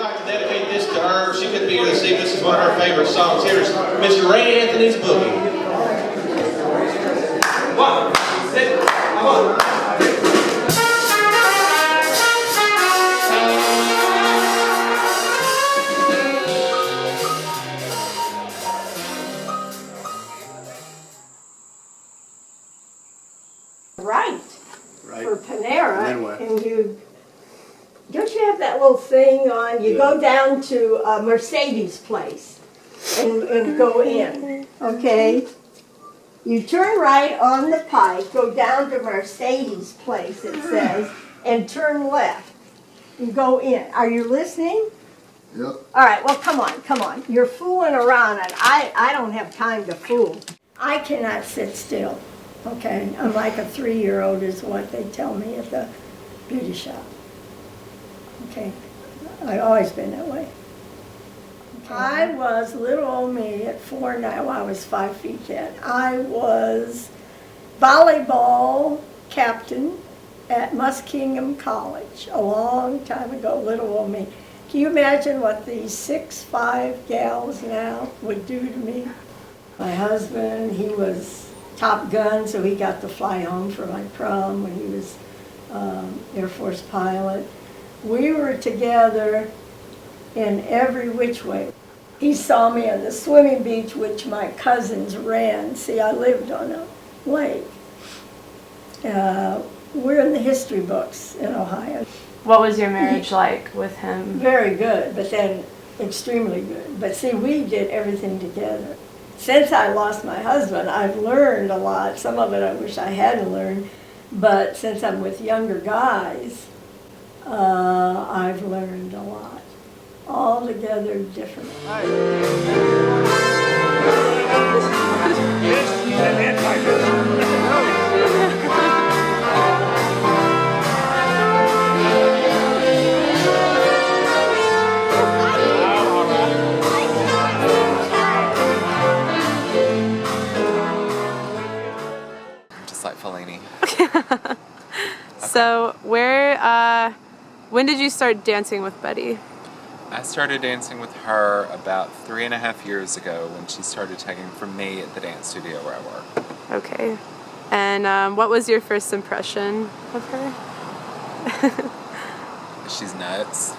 like to dedicate this to her. She couldn't be here this evening. This is one of her favorite songs. Here's Mr. Ray Anthony's Boogie. 1, 6, come on. Right. For Panera, and you don't you have that little thing on? You go down to a Mercedes place and go in. Okay. You turn right on the pike, go down to Mercedes place, it says, and turn left. You go in. Are you listening? Yep. All right. Well, come on. You're fooling around, and I don't have time to fool. I cannot sit still. Okay, I'm like a 3-year-old is what they tell me at the beauty shop. Okay, I've always been that way. Okay. I was little old me at 4'9". Well, I was 5 feet then. I was volleyball captain at Muskingum College a long time ago, little old me. Can you imagine what these 6'5" gals now would do to me? My husband, he was Top Gun, so he got to fly home for my prom when he was Air Force pilot. We were together in every which way. He saw me on the swimming beach, which my cousins ran. See, I lived on a lake. We're in the history books in Ohio. What was your marriage like with him? Very good, but then extremely good. But see, we did everything together. Since I lost my husband, I've learned a lot. Some of it I wish I hadn't learned, but since I'm with younger guys, I've learned a lot. Altogether different. So when did you start dancing with Betty? I started dancing with her about 3.5 years ago when she started taking from me at the dance studio where I work. Okay. And what was your first impression of her? She's nuts.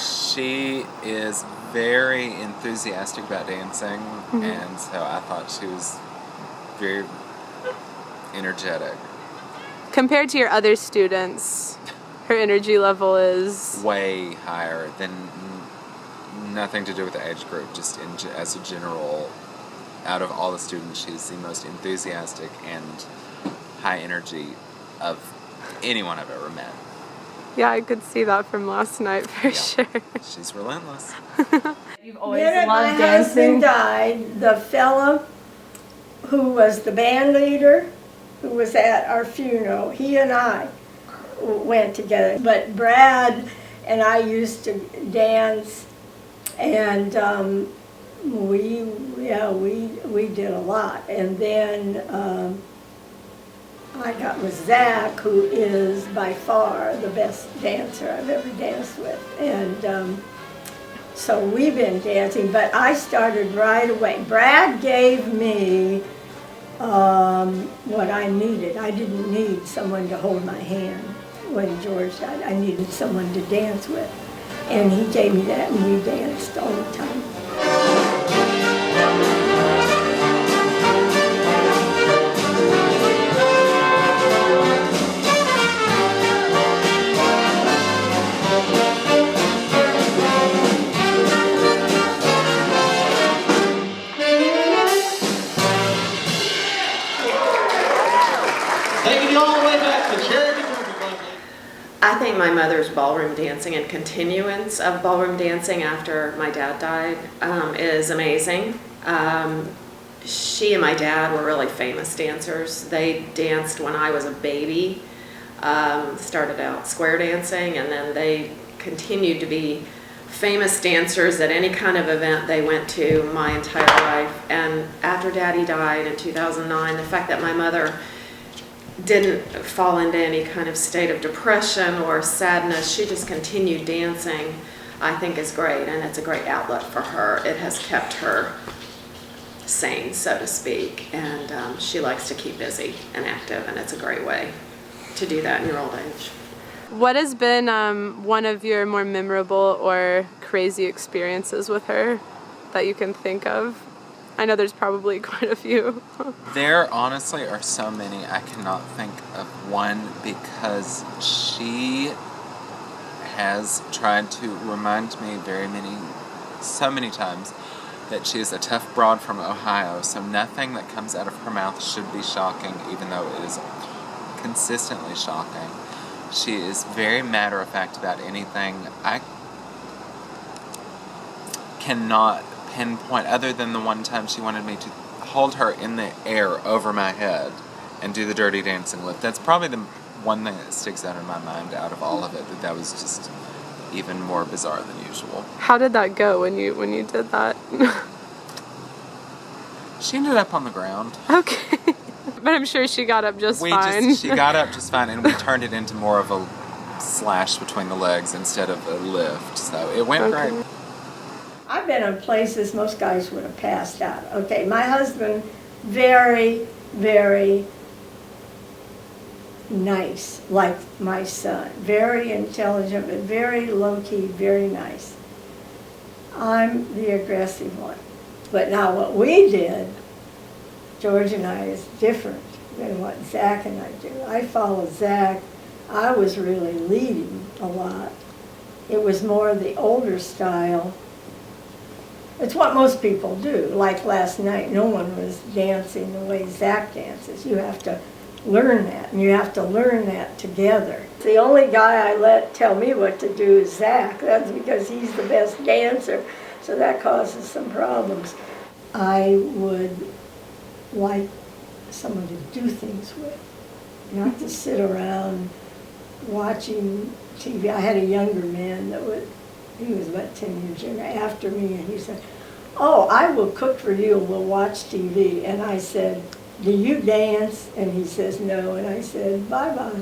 She is very enthusiastic about dancing, and so I thought she was very energetic. Compared to your other students, her energy level is way higher than nothing to do with the age group, just as a general, out of all the students, she's the most enthusiastic and high energy of anyone I've ever met. Yeah, I could see that from last night for sure. She's relentless. You've always When my loved dancing. husband died, the fella who was the band leader, who was at our funeral, he and I went together. But Brad and I used to dance, and we did a lot. And then I got with Zach, who is by far the best dancer I've ever danced with. And so we've been dancing, but I started right away. Brad gave me what I needed. I didn't need someone to hold my hand when George died. I needed someone to dance with. And he gave me that, and we danced all the time. Taking you all the way back to Cherokee. I think my mother's ballroom dancing and continuance of ballroom dancing after my dad died is amazing. She and my dad were really famous dancers. They danced when I was a baby, started out square dancing, and then they continued to be famous dancers at any kind of event they went to my entire life. And after Daddy died in 2009, the fact that my mother didn't fall into any kind of state of depression or sadness. She just continued dancing, I think is great, and it's a great outlet for her. It has kept her sane, so to speak, and she likes to keep busy and active, and it's a great way to do that in your old age. What has been one of your more memorable or crazy experiences with her that you can think of? I know there's probably quite a few. There honestly are so many. I cannot think of one because she has tried to remind me so many times that she is a tough broad from Ohio, so nothing that comes out of her mouth should be shocking, even though it is consistently shocking. She is very matter-of-fact about anything. I cannot pinpoint, other than the one time she wanted me to hold her in the air over my head and do the dirty dancing lift. That's probably the one thing that sticks out in my mind out of all of it, that was just even more bizarre than usual. How did that go when you did that? She ended up on the ground. Okay. But I'm sure she got up just fine. She got up just fine, and we turned it into more of a slash between the legs instead of a lift, so it went Okay. great. I've been in places most guys would have passed out. Okay, my husband, very, very nice, like my son. Very intelligent, but very low-key, very nice. I'm the aggressive one. But now what we did, George and I, is different than what Zach and I do. I follow Zach. I was really leading a lot. It was more the older style. It's what most people do. Like last night, no one was dancing the way Zach dances. You have to learn that, and you have to learn that together. The only guy I let tell me what to do is Zach. That's because he's the best dancer, so that causes some problems. I would like someone to do things with, not to sit around watching TV. I had a younger man he was about 10 years younger, after me, and he said, "Oh, I will cook for you, we'll watch TV." And I said, "Do you dance?" And he says, "No." And I said, "Bye-bye."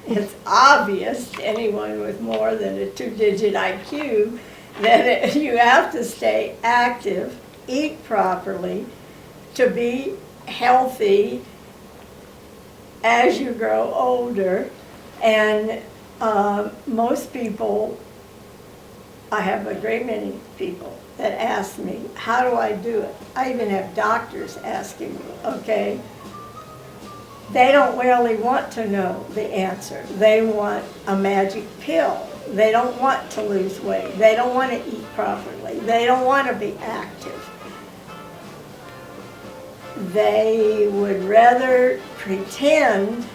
It's obvious to anyone with more than a 2-digit IQ that you have to stay active, eat properly, to be healthy as you grow older. And most people, I have a great many people that ask me, how do I do it? I even have doctors asking me, okay? They don't really want to know the answer. They want a magic pill. They don't want to lose weight. They don't want to eat properly. They don't want to be active. They would rather pretend,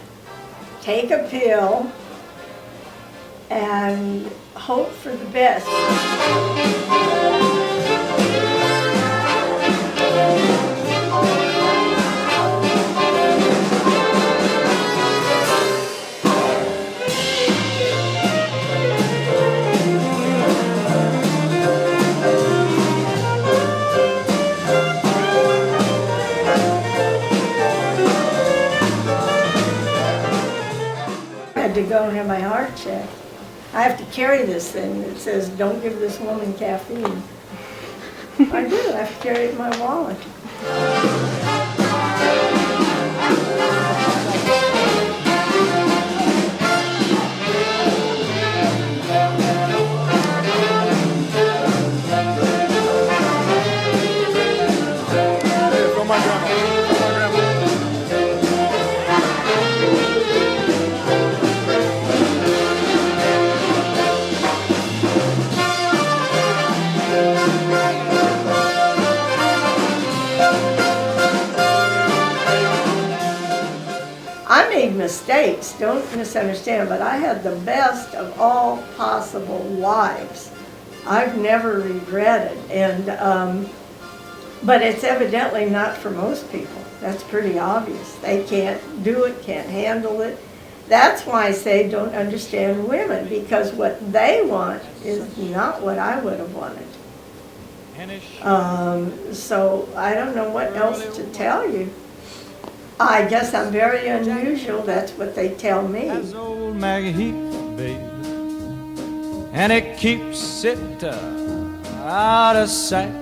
take a pill, and hope for the best. I had to go and have my heart checked. I have to carry this thing that says, "Don't give this woman caffeine." I do. I have to carry it in my wallet. I made mistakes, don't misunderstand, but I had the best of all possible lives. I've never regretted, but it's evidently not for most people. That's pretty obvious. They can't do it, can't handle it. That's why I say don't understand women, because what they want is not what I would have wanted. So I don't know what else to tell you. I guess I'm very unusual, that's what they tell me. That's old Maggie Heath, baby, and it keeps it out of sight.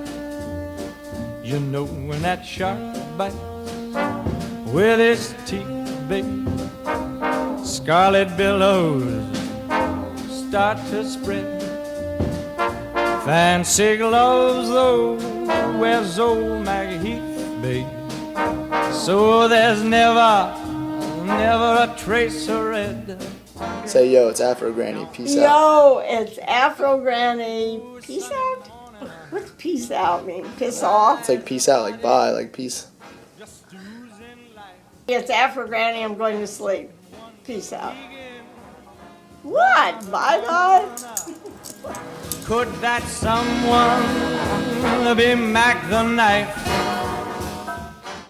You know when that shark bites with its teeth, baby, scarlet billows start to spread. Fancy gloves, though, wears old Maggie Heath, baby, so there's never a trace of red. Say yo, it's Afrogranny. Peace out. Yo, it's Afrogranny. Peace out? What's peace out mean? Piss off? It's like peace out, like bye, like peace. It's Afrogranny, I'm going to sleep. Peace out. What? Bye-bye? Could that someone be Mac the Knife?